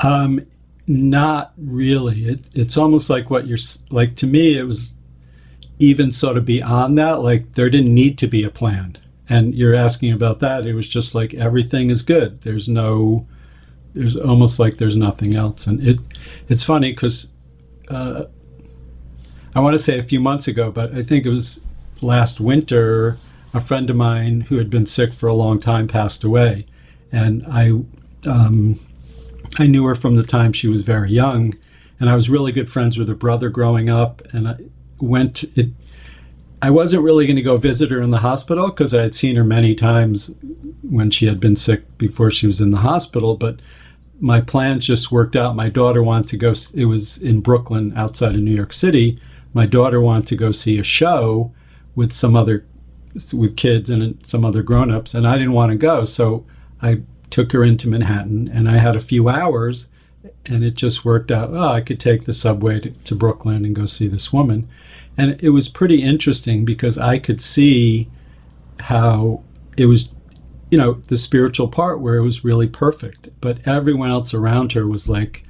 Um, Not really. It's almost like what you're like. To me, it was even sort of beyond that. Like there didn't need to be a plan. And you're asking about that. It was just like everything is good. There's no. There's almost like there's nothing else. And it's funny because uh, I want to say a few months ago, but I think it was last winter. A friend of mine who had been sick for a long time passed away, and um, I knew her from the time she was very young, and I was really good friends with her brother growing up. And I wasn't really going to go visit her in the hospital because I had seen her many times when she had been sick before she was in the hospital. But my plans just worked out. My daughter wanted to go. It was in Brooklyn, outside of New York City. My daughter wanted to go see a show with with kids and some other grown-ups, and I didn't want to go, so I took her into Manhattan, and I had a few hours, and it just worked out. Oh, I could take the subway to Brooklyn and go see this woman. And it was pretty interesting because I could see how it was, the spiritual part where it was really perfect, but everyone else around her was like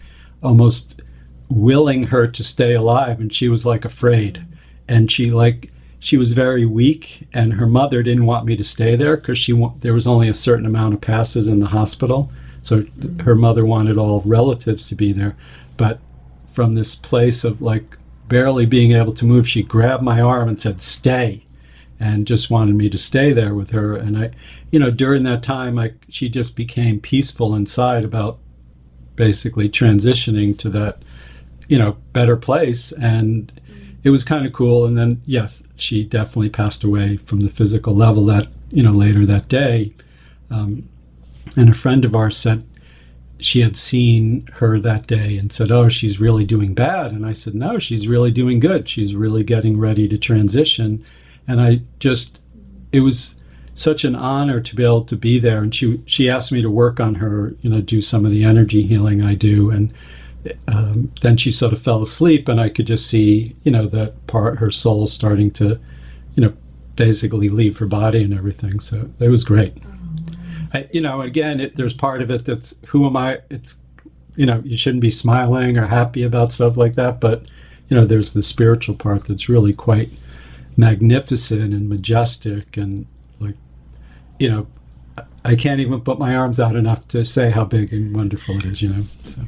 almost willing her to stay alive, and she was like afraid. And she was very weak, and her mother didn't want me to stay there because there was only a certain amount of passes in the hospital. So her mother wanted all relatives to be there. But from this place of like barely being able to move, she grabbed my arm and said, "Stay," and just wanted me to stay there with her. And during that time, she just became peaceful inside about basically transitioning to that, better place. And it was kind of cool. And then, yes, she definitely passed away from the physical level that, later that day. And a friend of ours said she had seen her that day and said, "Oh, she's really doing bad." And I said, "No, she's really doing good. She's really getting ready to transition." And it was such an honor to be able to be there. And she asked me to work on her, do some of the energy healing I do. And then she sort of fell asleep, and I could just see, that part, her soul starting to, basically leave her body and everything. So it was great. Again, there's part of it that's, who am I? It's, you shouldn't be smiling or happy about stuff like that. But, there's the spiritual part that's really quite magnificent and majestic. And like, I can't even put my arms out enough to say how big and wonderful it is, So.